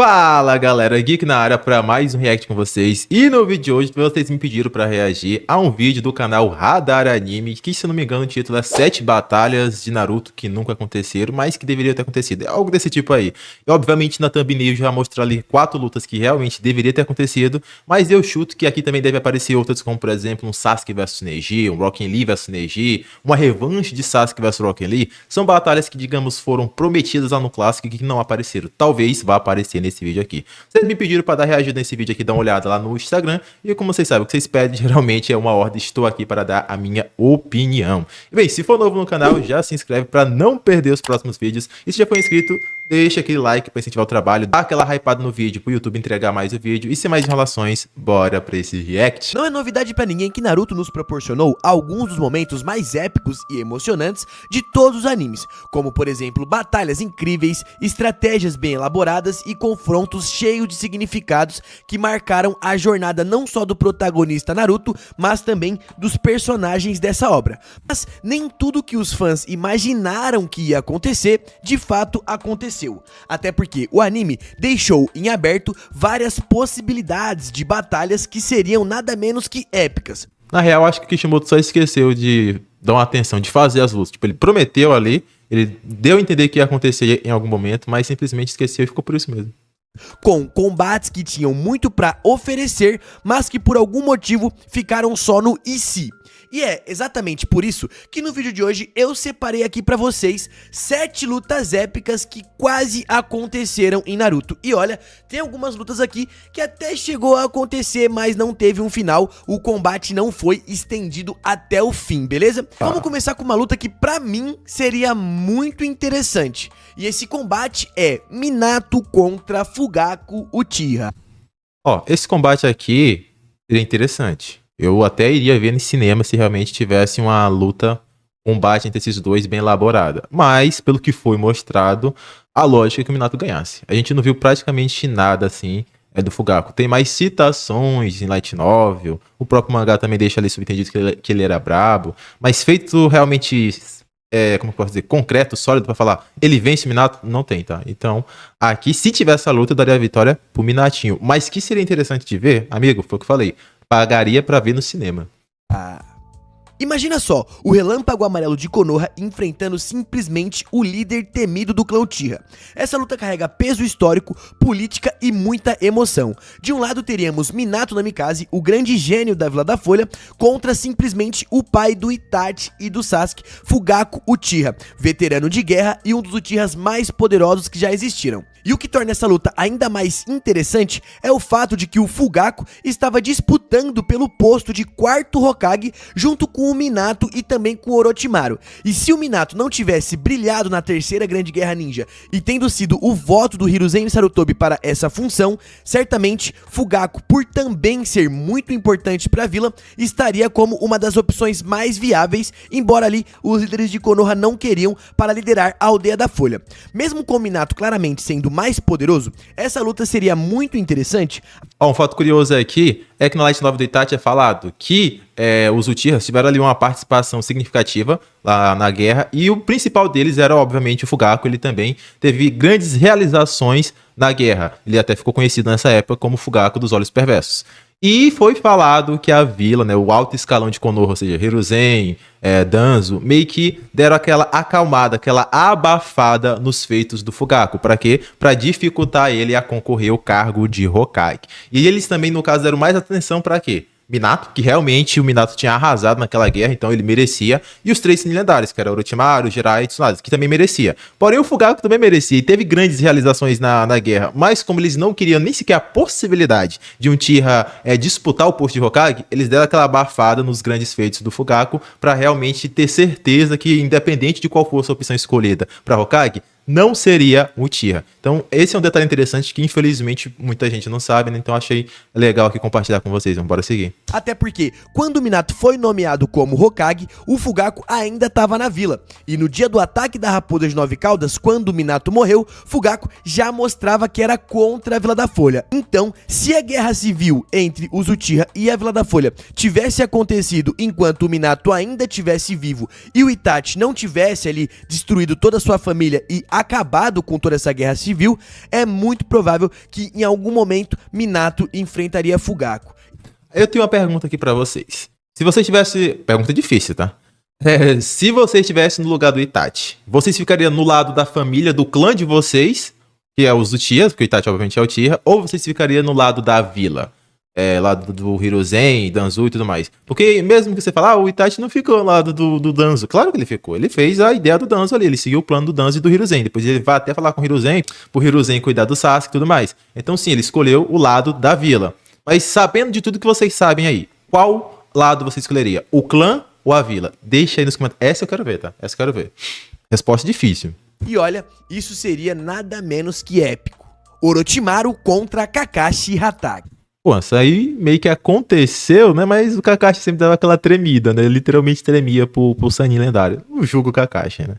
Fala galera, Geek na área para mais um react com vocês. E no vídeo de hoje vocês me pediram para reagir a um vídeo do canal Radar Anime, que se não me engano o título é 7 batalhas de Naruto que nunca aconteceram, mas que deveriam ter acontecido. É algo desse tipo aí. E obviamente na thumbnail já mostra ali 4 lutas que realmente deveriam ter acontecido, mas eu chuto que aqui também deve aparecer outras, como por exemplo um Sasuke vs Neji, um Rock Lee vs Neji, uma revanche de Sasuke vs Rock Lee. São batalhas que, digamos, foram prometidas lá no clássico e que não apareceram. Talvez vá aparecer nesse vídeo aqui. Vocês me pediram para dar reagida nesse vídeo aqui, dar uma olhada lá no Instagram, e como vocês sabem, o que vocês pedem geralmente é uma ordem, estou aqui para dar a minha opinião. E bem, se for novo no canal, já se inscreve para não perder os próximos vídeos, e se já for inscrito, deixa aquele like para incentivar o trabalho, dá aquela hypada no vídeo pro YouTube entregar mais o vídeo, e sem mais enrolações, bora pra esse react. Não é novidade pra ninguém que Naruto nos proporcionou alguns dos momentos mais épicos e emocionantes de todos os animes, como por exemplo batalhas incríveis, estratégias bem elaboradas e confrontos cheios de significados que marcaram a jornada não só do protagonista Naruto, mas também dos personagens dessa obra. Mas nem tudo que os fãs imaginaram que ia acontecer, de fato aconteceu. Até porque o anime deixou em aberto várias possibilidades de batalhas que seriam nada menos que épicas. Na real, acho que o Kishimoto só esqueceu de dar uma atenção, de fazer as lutas. Tipo, ele prometeu ali, ele deu a entender que ia acontecer em algum momento, mas simplesmente esqueceu e ficou por isso mesmo. Com combates que tinham muito pra oferecer, mas que por algum motivo ficaram só no e se. E é exatamente por isso que no vídeo de hoje eu separei aqui pra vocês 7 lutas épicas que quase aconteceram em Naruto. E olha, tem algumas lutas aqui que até chegou a acontecer, mas não teve um final, o combate não foi estendido até o fim, beleza? Vamos começar com uma luta que pra mim seria muito interessante. E esse combate é Minato contra Fugaku Uchiha. Ó, esse combate aqui seria interessante. Eu até iria ver no cinema se realmente tivesse uma luta, combate entre esses dois bem elaborada. Mas, pelo que foi mostrado, a lógica é que o Minato ganhasse. A gente não viu praticamente nada assim do Fugaku. Tem mais citações em Light Novel, o próprio mangá também deixa ali subentendido que ele era brabo, mas feito realmente, como eu posso dizer, concreto, sólido pra falar, ele vence o Minato, não tem, tá? Então, aqui, se tivesse essa luta, eu daria a vitória pro Minatinho. Mas que seria interessante de ver, amigo, foi o que eu falei, pagaria pra ver no cinema. Imagina só, o Relâmpago Amarelo de Konoha enfrentando simplesmente o líder temido do clã Uchiha. Essa luta carrega peso histórico, política e muita emoção. De um lado teríamos Minato Namikaze, o grande gênio da Vila da Folha, contra simplesmente o pai do Itachi e do Sasuke, Fugaku Uchiha, veterano de guerra e um dos Uchihas mais poderosos que já existiram. E o que torna essa luta ainda mais interessante é o fato de que o Fugaku estava disputando pelo posto de 4º Hokage junto com o Minato e também com o Orochimaru. E se o Minato não tivesse brilhado na terceira grande guerra ninja e tendo sido o voto do Hiruzen Sarutobi para essa função, certamente Fugaku, por também ser muito importante para a vila, estaria como uma das opções mais viáveis, embora ali os líderes de Konoha não queriam para liderar a Aldeia da Folha. Mesmo com o Minato claramente sendo mais poderoso, essa luta seria muito interessante. Ó, um fato curioso aqui é que no Light Novel do Itachi é falado que os Uchihas tiveram ali uma participação significativa lá na guerra, e o principal deles era obviamente o Fugaku. Ele também teve grandes realizações na guerra, ele até ficou conhecido nessa época como Fugaku dos Olhos Perversos. E foi falado que a vila, né, o alto escalão de Konoha, ou seja, Hiruzen, Danzo, meio que deram aquela acalmada, aquela abafada nos feitos do Fugaku. Pra quê? Pra dificultar ele a concorrer ao cargo de Hokage. E eles também, no caso, deram mais atenção pra quê? Minato, que realmente o Minato tinha arrasado naquela guerra, então ele merecia. E os 3 lendários, que era Orochimaru, Jiraiya e Tsunade, que também merecia. Porém, o Fugaku também merecia e teve grandes realizações na guerra. Mas como eles não queriam nem sequer a possibilidade de um Uchiha disputar o posto de Hokage, eles deram aquela abafada nos grandes feitos do Fugaku para realmente ter certeza que, independente de qual fosse a opção escolhida para Hokage, não seria o Uchiha. Então, esse é um detalhe interessante que, infelizmente, muita gente não sabe, né? Então, achei legal aqui compartilhar com vocês. Vamos bora seguir. Até porque, quando o Minato foi nomeado como Hokage, o Fugaku ainda estava na vila. E no dia do ataque da Raposa de 9 Caudas, quando o Minato morreu, Fugaku já mostrava que era contra a Vila da Folha. Então, se a guerra civil entre os Uchiha e a Vila da Folha tivesse acontecido enquanto o Minato ainda estivesse vivo e o Itachi não tivesse ali destruído toda a sua família e acabado com toda essa guerra civil, é muito provável que em algum momento Minato enfrentaria Fugaku. Eu tenho uma pergunta aqui pra vocês. Se você tivesse... Pergunta difícil, tá? Se você estivesse no lugar do Itachi, vocês ficariam no lado da família, do clã de vocês, que é os Uchihas, porque o Itachi obviamente é o Uchiha, ou vocês ficariam no lado da vila? Lado do Hiruzen, Danzo e tudo mais. Porque mesmo que você fale, o Itachi não ficou ao lado do Danzo. Claro que ele ficou. Ele fez a ideia do Danzo ali. Ele seguiu o plano do Danzo e do Hiruzen. Depois ele vai até falar com o Hiruzen, pro Hiruzen cuidar do Sasuke e tudo mais. Então sim, ele escolheu o lado da vila. Mas sabendo de tudo que vocês sabem aí, qual lado você escolheria? O clã ou a vila? Deixa aí nos comentários. Essa eu quero ver, tá? Essa eu quero ver. Resposta difícil. E olha, isso seria nada menos que épico. Orochimaru contra Kakashi Hatake. Pô, isso aí meio que aconteceu, né? Mas o Kakashi sempre dava aquela tremida, né? Ele literalmente tremia pro Sannin lendário. Não julgo o Kakashi, né?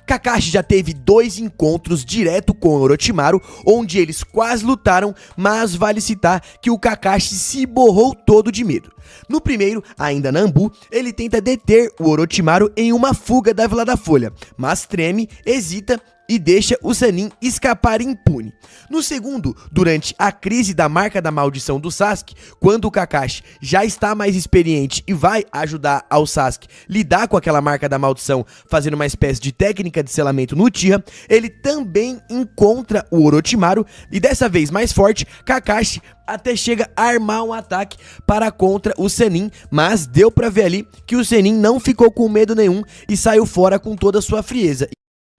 Kakashi já teve 2 encontros direto com Orochimaru, onde eles quase lutaram, mas vale citar que o Kakashi se borrou todo de medo. No primeiro, ainda na Anbu, ele tenta deter o Orochimaru em uma fuga da Vila da Folha, mas treme, hesita e deixa o Sannin escapar impune. No segundo, durante a crise da marca da maldição do Sasuke, quando o Kakashi já está mais experiente e vai ajudar ao Sasuke lidar com aquela marca da maldição, fazendo uma espécie de técnica de selamento no Uchiha, ele também encontra o Orochimaru e dessa vez mais forte, Kakashi até chega a armar um ataque para contra o Sannin, mas deu pra ver ali que o Sannin não ficou com medo nenhum e saiu fora com toda a sua frieza.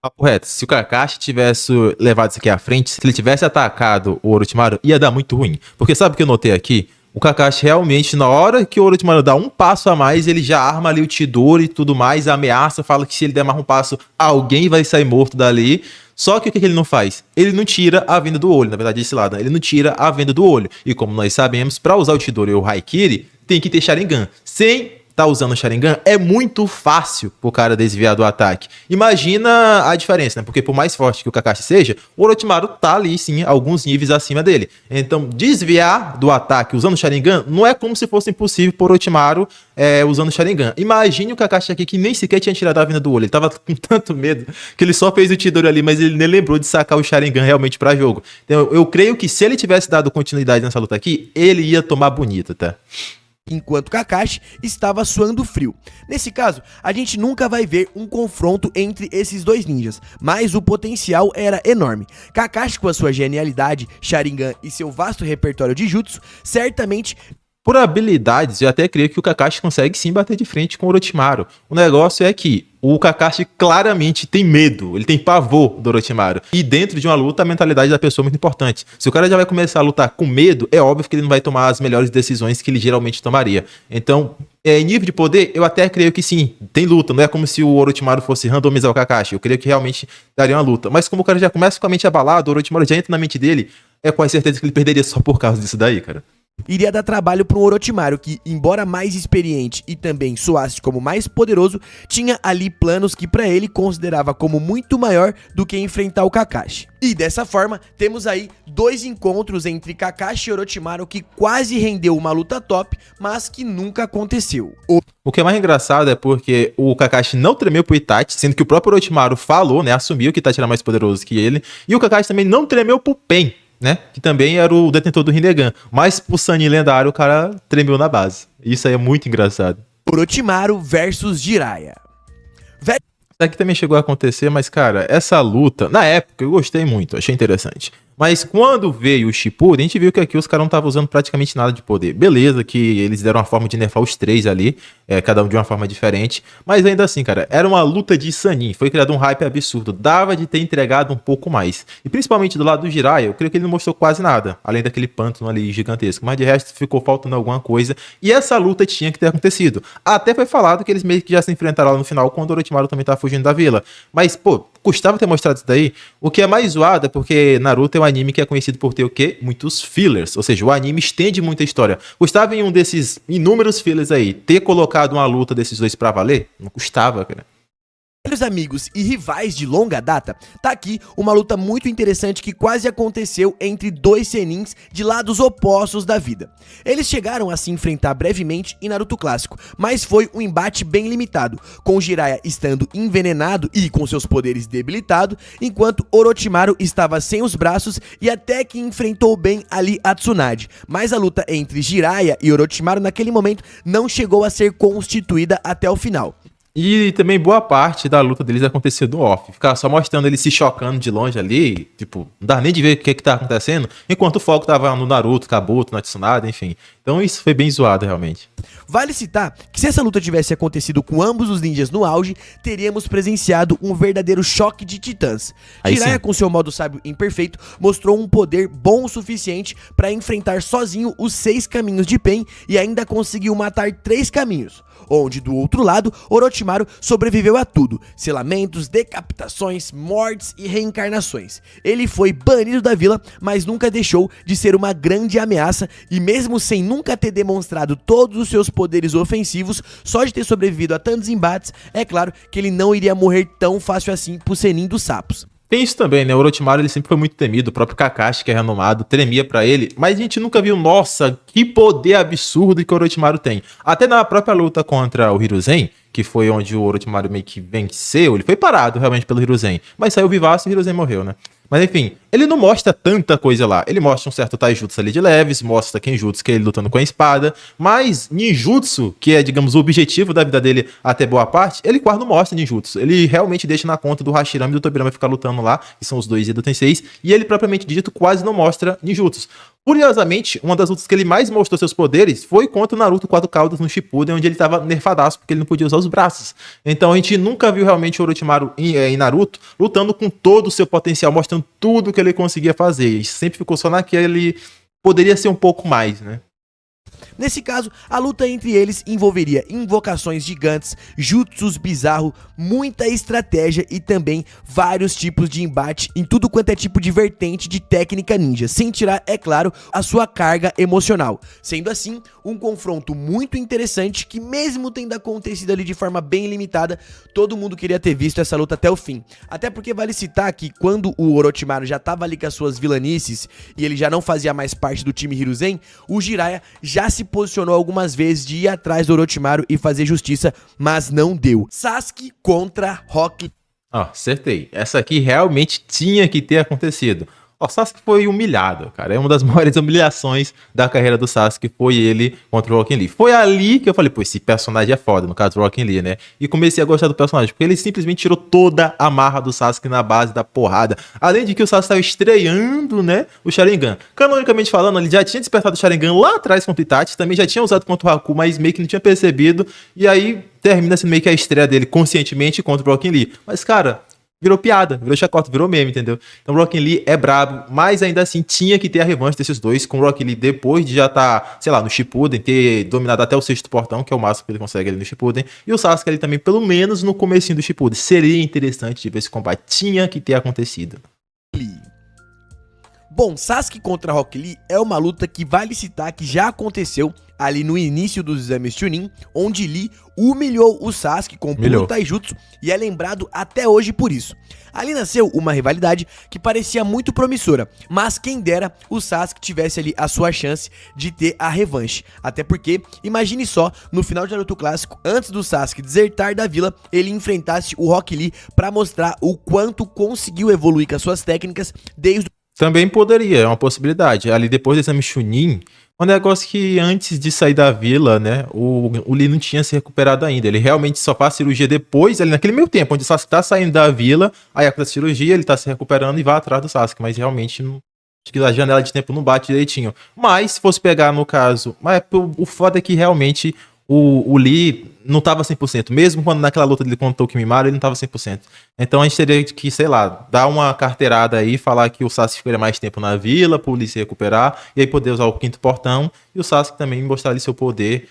Papo reto, se o Kakashi tivesse levado isso aqui à frente, se ele tivesse atacado o Orochimaru, ia dar muito ruim. Porque sabe o que eu notei aqui? O Kakashi realmente, na hora que o Orochimaru dá um passo a mais, ele já arma ali o Chidori e tudo mais, ameaça, fala que se ele der mais um passo, alguém vai sair morto dali. Só que o que ele não faz? Ele não tira a venda do olho, na verdade esse lado, né? Ele não tira a venda do olho. E como nós sabemos, para usar o Chidori ou o Haikiri, tem que ter Sharingan. Sem tá usando o Sharingan, é muito fácil pro cara desviar do ataque. Imagina a diferença, né? Porque por mais forte que o Kakashi seja, o Orochimaru tá ali, sim, alguns níveis acima dele. Então, desviar do ataque usando o Sharingan não é como se fosse impossível pro Orochimaru usando o Sharingan. Imagine o Kakashi aqui que nem sequer tinha tirado a venda do olho. Ele tava com tanto medo que ele só fez o Chidori ali, mas ele nem lembrou de sacar o Sharingan realmente pra jogo. Então, eu creio que se ele tivesse dado continuidade nessa luta aqui, ele ia tomar bonito, tá? Enquanto Kakashi estava suando frio. Nesse caso, a gente nunca vai ver um confronto entre esses dois ninjas, mas o potencial era enorme. Kakashi, com a sua genialidade, Sharingan e seu vasto repertório de jutsu, certamente... Por habilidades, eu até creio que o Kakashi consegue sim bater de frente com o Orochimaru. O negócio é que o Kakashi claramente tem medo, ele tem pavor do Orochimaru. E dentro de uma luta, a mentalidade da pessoa é muito importante. Se o cara já vai começar a lutar com medo, é óbvio que ele não vai tomar as melhores decisões que ele geralmente tomaria. Então, em nível de poder, eu até creio que sim, tem luta. Não é como se o Orochimaru fosse randomizar o Kakashi. Eu creio que realmente daria uma luta. Mas como o cara já começa com a mente abalada, o Orochimaru já entra na mente dele, é quase certeza que ele perderia só por causa disso daí, cara. Iria dar trabalho para um Orochimaru que, embora mais experiente e também soasse como mais poderoso, tinha ali planos que para ele considerava como muito maior do que enfrentar o Kakashi. E dessa forma, temos aí 2 encontros entre Kakashi e Orochimaru que quase rendeu uma luta top, mas que nunca aconteceu. O que é mais engraçado é porque o Kakashi não tremeu pro Itachi, sendo que o próprio Orochimaru falou, né, assumiu que Itachi era mais poderoso que ele, e o Kakashi também não tremeu pro Pen, né? Que também era o detentor do Rinnegan. Mas pro Sannin lendário, o cara tremeu na base. Isso aí é muito engraçado. Orochimaru versus Jiraiya. Isso aqui também chegou a acontecer, mas, cara, essa luta, na época, eu gostei muito, achei interessante. Mas quando veio o Shippuden, a gente viu que aqui os caras não estavam usando praticamente nada de poder. Beleza, que eles deram uma forma de nerfar os 3 ali, cada um de uma forma diferente. Mas ainda assim, cara, era uma luta de Sannin. Foi criado um hype absurdo. Dava de ter entregado um pouco mais. E principalmente do lado do Jiraiya, eu creio que ele não mostrou quase nada. Além daquele pântano ali gigantesco. Mas de resto ficou faltando alguma coisa. E essa luta tinha que ter acontecido. Até foi falado que eles meio que já se enfrentaram lá no final, quando o Orochimaru também tava fugindo da vila. Mas, pô, custava ter mostrado isso daí. O que é mais zoado é porque Naruto é um anime que é conhecido por ter o quê? Muitos fillers. Ou seja, o anime estende muita história. Custava em um desses inúmeros fillers aí ter colocado uma luta desses dois pra valer? Não custava, cara. Velhos amigos e rivais de longa data, tá aqui uma luta muito interessante que quase aconteceu entre dois senins de lados opostos da vida. Eles chegaram a se enfrentar brevemente em Naruto Clássico, mas foi um embate bem limitado, com o Jiraiya estando envenenado e com seus poderes debilitado, enquanto Orochimaru estava sem os braços e até que enfrentou bem ali a Tsunade. Mas a luta entre Jiraiya e Orochimaru naquele momento não chegou a ser constituída até o final. E também boa parte da luta deles aconteceu do off. Ficava só mostrando eles se chocando de longe ali. Tipo, não dá nem de ver o que tá acontecendo. Enquanto o foco tava no Naruto, Kabuto, na Tsunade, enfim. Então isso foi bem zoado, realmente. Vale citar que se essa luta tivesse acontecido com ambos os ninjas no auge, teríamos presenciado um verdadeiro choque de titãs. Jiraiya, com seu modo sábio imperfeito, mostrou um poder bom o suficiente para enfrentar sozinho os 6 caminhos de Pain e ainda conseguiu matar 3 caminhos. Onde, do outro lado, Orochimaru sobreviveu a tudo: selamentos, decapitações, mortes e reencarnações. Ele foi banido da vila, mas nunca deixou de ser uma grande ameaça, e mesmo sem nunca ter demonstrado todos os seus poderes ofensivos, só de ter sobrevivido a tantos embates, é claro que ele não iria morrer tão fácil assim pro Senin dos Sapos. Tem isso também, né? O Orochimaru ele sempre foi muito temido, o próprio Kakashi, que é renomado, tremia pra ele, mas a gente nunca viu, nossa, que poder absurdo que o Orochimaru tem. Até na própria luta contra o Hiruzen, que foi onde o Orochimaru meio que venceu, ele foi parado realmente pelo Hiruzen, mas saiu vivaço e o Hiruzen morreu, né? Mas enfim, ele não mostra tanta coisa lá. Ele mostra um certo taijutsu ali de leves, mostra kenjutsu, que é ele lutando com a espada, mas ninjutsu, que é, digamos, o objetivo da vida dele até boa parte, ele quase não mostra ninjutsu. Ele realmente deixa na conta do Hashirama e do Tobirama ficar lutando lá, que são os dois Edo Tenseis, e ele propriamente dito quase não mostra ninjutsus. Curiosamente, uma das lutas que ele mais mostrou seus poderes foi contra o Naruto Quatro Caudas no Shippuden, onde ele tava nerfadaço porque ele não podia usar os braços. Então a gente nunca viu realmente o Orochimaru em Naruto lutando com todo o seu potencial, mostrando tudo que ele conseguia fazer. E sempre ficou só naquele... Poderia ser um pouco mais, né? Nesse caso, a luta entre eles envolveria invocações gigantes, jutsus bizarro, muita estratégia e também vários tipos de embate em tudo quanto é tipo de vertente de técnica ninja, sem tirar, é claro, a sua carga emocional. Sendo assim, um confronto muito interessante que, mesmo tendo acontecido ali de forma bem limitada, todo mundo queria ter visto essa luta até o fim. Até porque vale citar que quando o Orochimaru já tava ali com as suas vilanices e ele já não fazia mais parte do time Hiruzen, o Jiraiya já se posicionou algumas vezes de ir atrás do Orochimaru e fazer justiça, mas não deu. Sasuke contra Rock Lee. Acertei. Essa aqui realmente tinha que ter acontecido. O Sasuke foi humilhado, cara. É uma das maiores humilhações da carreira do Sasuke, foi ele contra o Rock Lee. Foi ali que eu falei, pô, esse personagem é foda, no caso do Rock Lee, né? E comecei a gostar do personagem, porque ele simplesmente tirou toda a marra do Sasuke na base da porrada. Além de que o Sasuke estava estreando, né, o Sharingan. Canonicamente falando, ele já tinha despertado o Sharingan lá atrás contra o Itachi, também já tinha usado contra o Haku, mas meio que não tinha percebido. E aí termina sendo meio que a estreia dele conscientemente contra o Rock Lee. Mas, cara... virou piada, virou chacota, virou meme, entendeu? Então o Rock Lee é brabo, mas ainda assim tinha que ter a revanche desses dois, com o Rock Lee depois de já estar, sei lá, no Shippuden, ter dominado até o sexto portão, que é o máximo que ele consegue ali no Shippuden, e o Sasuke ali também, pelo menos no comecinho do Shippuden. Seria interessante de ver esse combate, tinha que ter acontecido. Bom, Sasuke contra Rock Lee é uma luta que vale citar que já aconteceu ali no início dos exames Chunin, onde Lee humilhou o Sasuke com o puro taijutsu e é lembrado até hoje por isso. Ali nasceu uma rivalidade que parecia muito promissora, mas quem dera o Sasuke tivesse ali a sua chance de ter a revanche. Até porque, imagine só, no final de Naruto Clássico, antes do Sasuke desertar da vila, ele enfrentasse o Rock Lee pra mostrar o quanto conseguiu evoluir com as suas técnicas desde o... Também poderia, é uma possibilidade. Ali depois do exame Chunin, um negócio que antes de sair da vila, né, o Lee não tinha se recuperado ainda. Ele realmente só faz cirurgia depois, ali naquele meio tempo, onde o Sasuke tá saindo da vila, aí acontece a cirurgia, ele tá se recuperando e vai atrás do Sasuke. Mas realmente, acho que a janela de tempo não bate direitinho. Mas, se fosse pegar no caso... Mas o foda é que realmente... O Lee não tava 100%, mesmo quando naquela luta dele contra o Kimimaro, ele não tava 100%. Então a gente teria que, sei lá, dar uma carteirada aí, falar que o Sasuke ficaria mais tempo na vila, pro Lee se recuperar, e aí poder usar o quinto portão, e o Sasuke também mostrar ali seu poder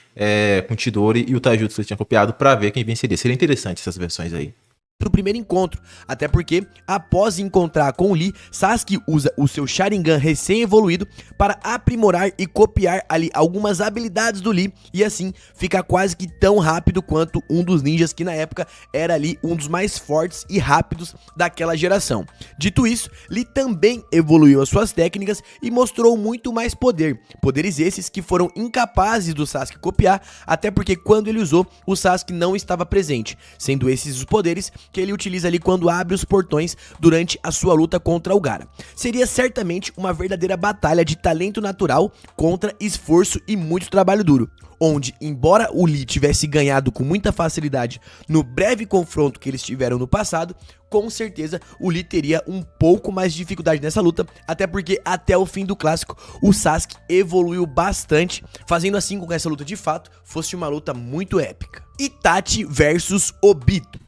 com o Chidori e o Taijutsu que ele tinha copiado pra ver quem venceria. Seria interessante essas versões aí. no primeiro encontro, até porque, após encontrar com o Lee, Sasuke usa o seu Sharingan recém-evoluído para aprimorar e copiar ali algumas habilidades do Lee, e assim fica quase que tão rápido quanto um dos ninjas que na época era ali um dos mais fortes e rápidos daquela geração. Dito isso, Lee também evoluiu as suas técnicas e mostrou muito mais poder, poderes esses que foram incapazes do Sasuke copiar, até porque quando ele usou, o Sasuke não estava presente, sendo esses os poderes que ele utiliza ali quando abre os portões durante a sua luta contra o Gaara. Seria certamente uma verdadeira batalha de talento natural contra esforço e muito trabalho duro, onde, embora o Lee tivesse ganhado com muita facilidade no breve confronto que eles tiveram no passado, com certeza o Lee teria um pouco mais de dificuldade nessa luta, até porque até o fim do clássico o Sasuke evoluiu bastante, fazendo assim com que essa luta de fato fosse uma luta muito épica. Itachi versus Obito.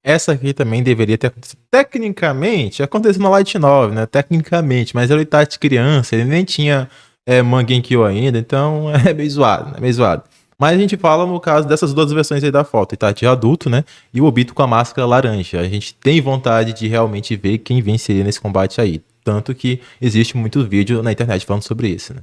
Essa aqui também deveria ter acontecido. Tecnicamente, aconteceu no Light 9, né? Tecnicamente, mas era o Itachi criança, ele nem tinha Mangenkyo ainda, então é meio zoado, né? Meio zoado. Mas a gente fala no caso dessas duas versões aí da foto, o Itachi adulto, né? E o Obito com a máscara laranja. A gente tem vontade de realmente ver quem venceria nesse combate aí. Tanto que existe muito vídeo na internet falando sobre isso, né?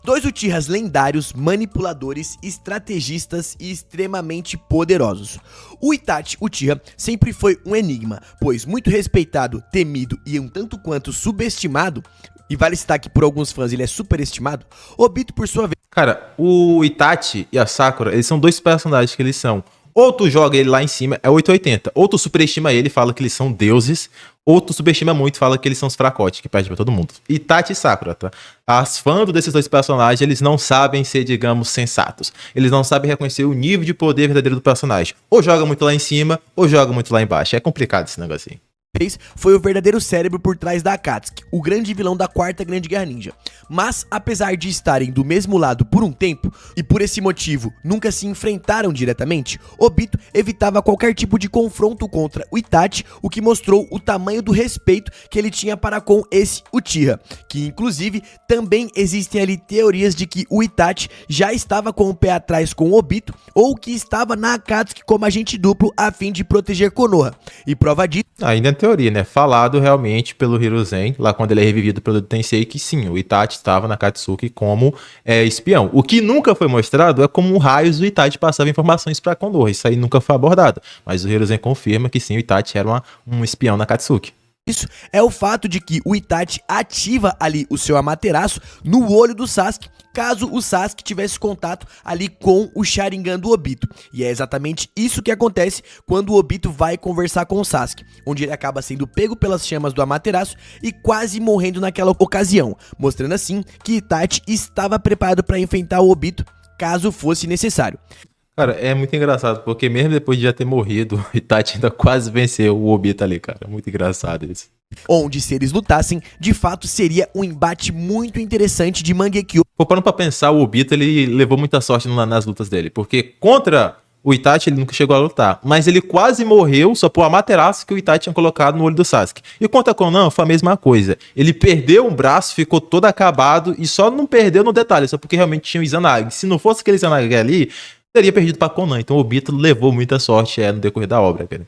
Dois Uchihas lendários, manipuladores, estrategistas e extremamente poderosos. O Itachi Uchiha sempre foi um enigma, pois muito respeitado, temido e um tanto quanto subestimado, e vale citar que por alguns fãs ele é superestimado, Obito por sua vez... Cara, o Itachi e a Sakura, eles são dois personagens que eles são... Ou tu joga ele lá em cima, é 880. Ou tu superestima ele e fala que eles são deuses. Ou tu subestima muito e fala que eles são os fracotes, que perde pra todo mundo. Itachi e Sakura, tá? As fãs desses dois personagens, eles não sabem ser, digamos, sensatos. Eles não sabem reconhecer o nível de poder verdadeiro do personagem. Ou joga muito lá em cima, ou joga muito lá embaixo. É complicado esse negocinho. Foi o verdadeiro cérebro por trás da Akatsuki, o grande vilão da quarta Grande Guerra Ninja. Mas, apesar de estarem do mesmo lado por um tempo, e por esse motivo nunca se enfrentaram diretamente, Obito evitava qualquer tipo de confronto contra o Itachi, o que mostrou o tamanho do respeito que ele tinha para com esse Uchiha, que inclusive também existem ali teorias de que o Itachi já estava com o pé atrás com o Obito, ou que estava na Akatsuki como agente duplo a fim de proteger Konoha. E prova disso... Ainda é teoria, né? Falado realmente pelo Hiruzen, lá quando ele é revivido pelo Tensei, que sim, o Itachi estava na Akatsuki como espião. O que nunca foi mostrado é como raios o Itachi passava informações para Konoha. Isso aí nunca foi abordado. Mas o Hiruzen confirma que sim, o Itachi era um espião na Akatsuki. Isso é o fato de que o Itachi ativa ali o seu Amaterasu no olho do Sasuke, caso o Sasuke tivesse contato ali com o Sharingan do Obito. E é exatamente isso que acontece quando o Obito vai conversar com o Sasuke, onde ele acaba sendo pego pelas chamas do Amaterasu e quase morrendo naquela ocasião, mostrando assim que Itachi estava preparado para enfrentar o Obito caso fosse necessário. Cara, é muito engraçado, porque mesmo depois de já ter morrido, o Itachi ainda quase venceu o Obito ali, cara. É muito engraçado isso. Onde, se eles lutassem, de fato seria um embate muito interessante de Mangekyou. Pô, parando pra pensar, o Obito, ele levou muita sorte nas lutas dele, porque contra o Itachi ele nunca chegou a lutar, mas ele quase morreu só por Amaterasu que o Itachi tinha colocado no olho do Sasuke. E contra Konan foi a mesma coisa. Ele perdeu um braço, ficou todo acabado e só não perdeu no detalhe, só porque realmente tinha o Izanagi. Se não fosse aquele Izanagi ali, teria perdido pra Konan. Então o Obito levou muita sorte no decorrer da obra, cara.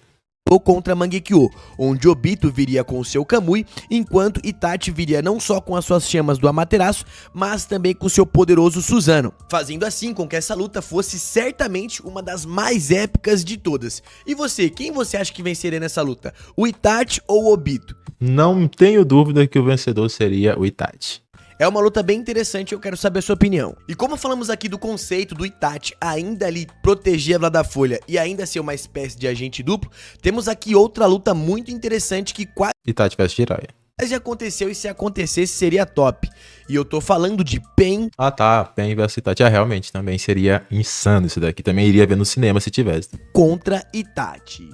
Ou contra Mangekyou, onde Obito viria com o seu Kamui, enquanto Itachi viria não só com as suas chamas do Amaterasu, mas também com o seu poderoso Susanoo, fazendo assim com que essa luta fosse certamente uma das mais épicas de todas. E você, quem você acha que venceria nessa luta? O Itachi ou o Obito? Não tenho dúvida que o vencedor seria o Itachi. É uma luta bem interessante e eu quero saber a sua opinião. E como falamos aqui do conceito do Itachi ainda ali proteger a Vila da Folha e ainda ser uma espécie de agente duplo, temos aqui outra luta muito interessante que quase Itachi vs Jiraiya. já aconteceu e se acontecesse seria top. E eu tô falando de Pain... Ah tá, Pain vs Itachi. Realmente, também seria insano isso daqui. Também iria ver no cinema se tivesse. contra Itachi.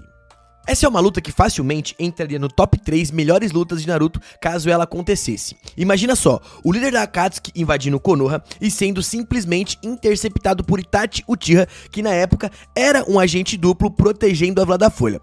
Essa é uma luta que facilmente entraria no top 3 melhores lutas de Naruto caso ela acontecesse. Imagina só, o líder da Akatsuki invadindo Konoha e sendo simplesmente interceptado por Itachi Uchiha, que na época era um agente duplo protegendo a Vila da Folha.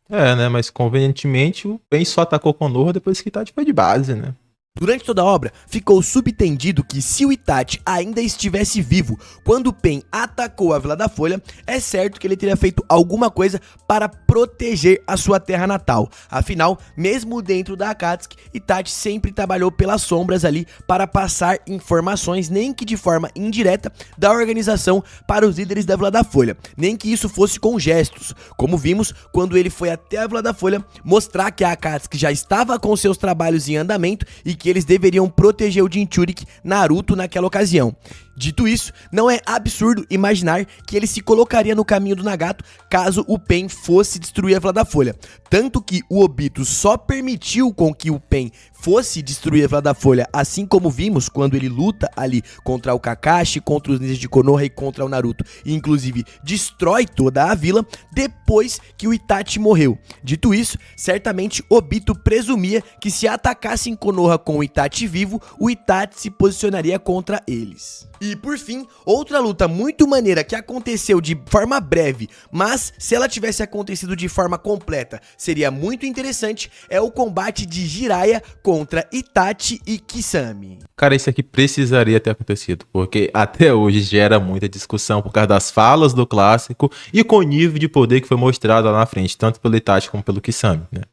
Né, mas convenientemente o Pain só atacou Konoha depois que Itachi foi de base, né? Durante toda a obra, ficou subentendido que se o Itachi ainda estivesse vivo quando o Pain atacou a Vila da Folha, é certo que ele teria feito alguma coisa para proteger a sua terra natal. Afinal, mesmo dentro da Akatsuki, Itachi sempre trabalhou pelas sombras ali para passar informações, nem que de forma indireta, da organização para os líderes da Vila da Folha, nem que isso fosse com gestos, como vimos quando ele foi até a Vila da Folha mostrar que a Akatsuki já estava com seus trabalhos em andamento e que eles deveriam proteger o Jinchuriki Naruto naquela ocasião. Dito isso, não é absurdo imaginar que ele se colocaria no caminho do Nagato caso o Pain fosse destruir a Vila da Folha. Tanto que o Obito só permitiu com que o Pain fosse destruir a Vila da Folha, assim como vimos quando ele luta ali contra o Kakashi, contra os ninjas de Konoha e contra o Naruto, e inclusive destrói toda a vila depois que o Itachi morreu. Dito isso, certamente Obito presumia que se atacassem Konoha com o Itachi vivo, o Itachi se posicionaria contra eles. E por fim, outra luta muito maneira que aconteceu de forma breve, mas se ela tivesse acontecido de forma completa, seria muito interessante, é o combate de Jiraiya contra Itachi e Kisame. Cara, isso aqui precisaria ter acontecido, porque até hoje gera muita discussão por causa das falas do clássico e com o nível de poder que foi mostrado lá na frente, tanto pelo Itachi como pelo Kisame, né?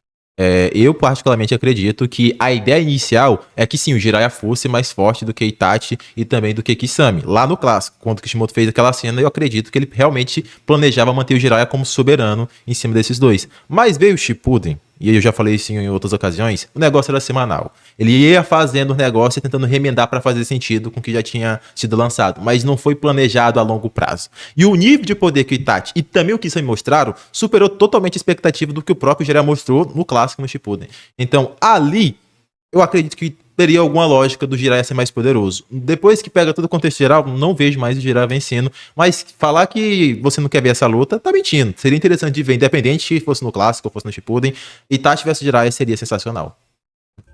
Eu particularmente acredito que a ideia inicial é que sim, o Jiraiya fosse mais forte do que Itachi e também do que Kisame. Lá no clássico, quando o Kishimoto fez aquela cena, eu acredito que ele realmente planejava manter o Jiraiya como soberano em cima desses dois. Mas veio o Shippuden, e eu já falei isso em outras ocasiões, o negócio era semanal. Ele ia fazendo o negócio e tentando remendar para fazer sentido com o que já tinha sido lançado, mas não foi planejado a longo prazo. E o nível de poder que o Itachi e também o Kisame mostraram superou totalmente a expectativa do que o próprio Jiraiya mostrou no clássico no Shippuden. Então, ali, eu acredito que teria alguma lógica do Jiraiya ser mais poderoso. Depois que pega todo o contexto geral, não vejo mais o Jiraiya vencendo, mas falar que você não quer ver essa luta, tá mentindo. Seria interessante de ver, independente se fosse no clássico ou fosse no Shippuden, Itachi vs Jiraiya seria sensacional.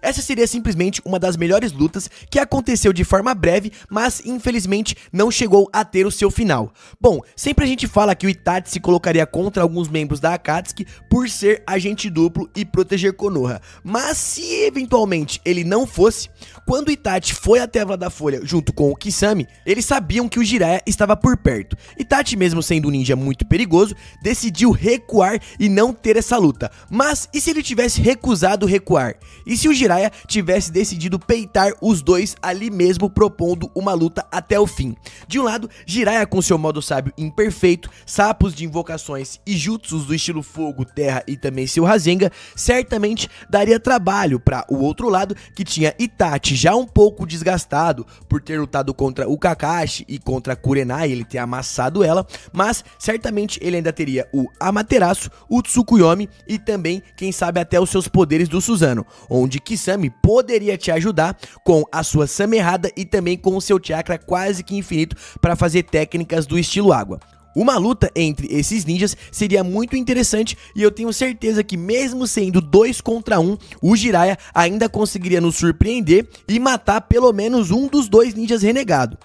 Essa seria simplesmente uma das melhores lutas que aconteceu de forma breve, mas infelizmente não chegou a ter o seu final. Bom, sempre a gente fala que o Itachi se colocaria contra alguns membros da Akatsuki por ser agente duplo e proteger Konoha, mas se eventualmente ele não fosse, quando o Itachi foi até a Vila da Folha junto com o Kisame, eles sabiam que o Jiraiya estava por perto. Itachi, mesmo sendo um ninja muito perigoso, decidiu recuar e não ter essa luta. Mas e se ele tivesse recusado recuar? E se o Jiraiya tivesse decidido peitar os dois ali mesmo, propondo uma luta até o fim? De um lado, Jiraiya com seu modo sábio imperfeito, sapos de invocações e jutsus do estilo fogo, terra e também seu Rasengan, certamente daria trabalho para o outro lado, que tinha Itachi já um pouco desgastado por ter lutado contra o Kakashi e contra a Kurenai, ele ter amassado ela, mas certamente ele ainda teria o Amaterasu, o Tsukuyomi e também, quem sabe, até os seus poderes do Susanoo, onde Kisame poderia te ajudar com a sua Samerrada e também com o seu chakra quase que infinito para fazer técnicas do estilo água. Uma luta entre esses ninjas seria muito interessante e eu tenho certeza que mesmo sendo 2 contra 1, o Jiraiya ainda conseguiria nos surpreender e matar pelo menos um dos dois ninjas renegado.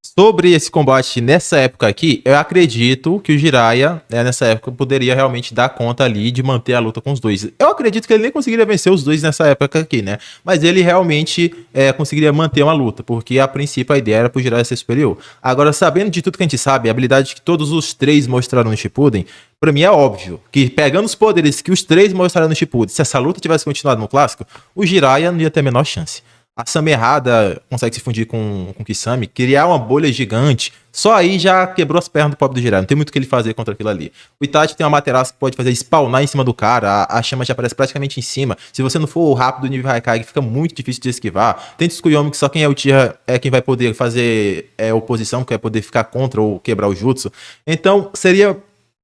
Sobre esse combate nessa época aqui, eu acredito que o Jiraiya, nessa época, poderia realmente dar conta ali de manter a luta com os dois. Eu acredito que ele nem conseguiria vencer os dois nessa época aqui, né? Mas ele realmente conseguiria manter uma luta, porque a princípio a ideia era pro Jiraiya ser superior. Agora, sabendo de tudo que a gente sabe, a habilidade que todos os três mostraram no Shippuden, pra mim é óbvio que pegando os poderes que os três mostraram no Shippuden, se essa luta tivesse continuado no clássico, o Jiraiya não ia ter a menor chance. A Samerrada consegue se fundir com o Kisame, criar uma bolha gigante. Só aí já quebrou as pernas do pobre do Jiraiya. Não tem muito o que ele fazer contra aquilo ali. O Itachi tem uma Amaterasu que pode fazer spawnar em cima do cara. A chama já aparece praticamente em cima. Se você não for rápido do nível Haikage, fica muito difícil de esquivar. Tem Tsukuyomi que só quem é o Uchiha é quem vai poder fazer oposição, que vai poder ficar contra ou quebrar o jutsu. Então seria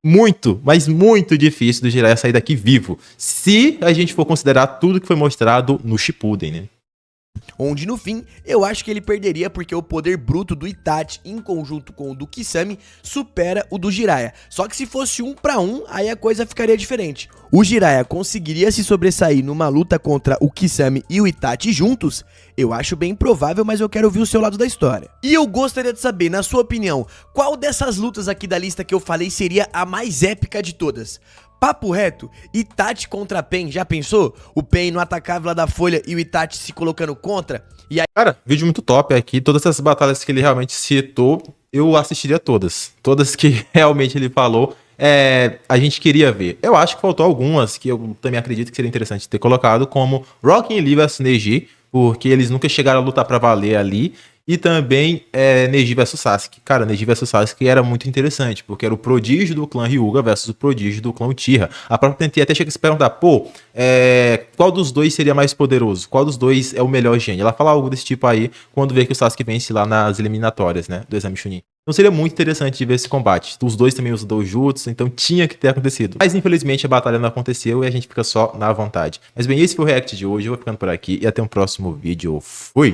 muito, mas muito difícil do Jiraiya sair daqui vivo. Se a gente for considerar tudo que foi mostrado no Shippuden, né? Onde no fim, eu acho que ele perderia porque o poder bruto do Itachi em conjunto com o do Kisame supera o do Jiraiya. Só que se fosse 1 para 1, aí a coisa ficaria diferente. O Jiraiya conseguiria se sobressair numa luta contra o Kisame e o Itachi juntos? Eu acho bem provável, mas eu quero ouvir o seu lado da história. E eu gostaria de saber, na sua opinião, qual dessas lutas aqui da lista que eu falei seria a mais épica de todas? Papo reto, Itachi contra Pain, já pensou? O Pain no atacável lá da Folha e o Itachi se colocando contra? E aí... Cara, vídeo muito top aqui. Todas essas batalhas que ele realmente citou, eu assistiria todas. Todas que realmente ele falou, a gente queria ver. Eu acho que faltou algumas que eu também acredito que seria interessante ter colocado, como Rock Lee vs Neji, porque eles nunca chegaram a lutar pra valer ali. E também Neji vs Sasuke. Cara, Neji vs Sasuke era muito interessante, porque era o prodígio do clã Hyuga versus o prodígio do clã Uchiha. A própria Tentei até chega a se perguntar, pô, qual dos dois seria mais poderoso? Qual dos dois é o melhor gênio? Ela fala algo desse tipo aí, quando vê que o Sasuke vence lá nas eliminatórias, né, do Exame Chunin. Então seria muito interessante de ver esse combate. Os dois também usam doujutsu, então tinha que ter acontecido. Mas infelizmente a batalha não aconteceu e a gente fica só na vontade. Mas bem, esse foi o react de hoje. Eu vou ficando por aqui e até um próximo vídeo. Fui!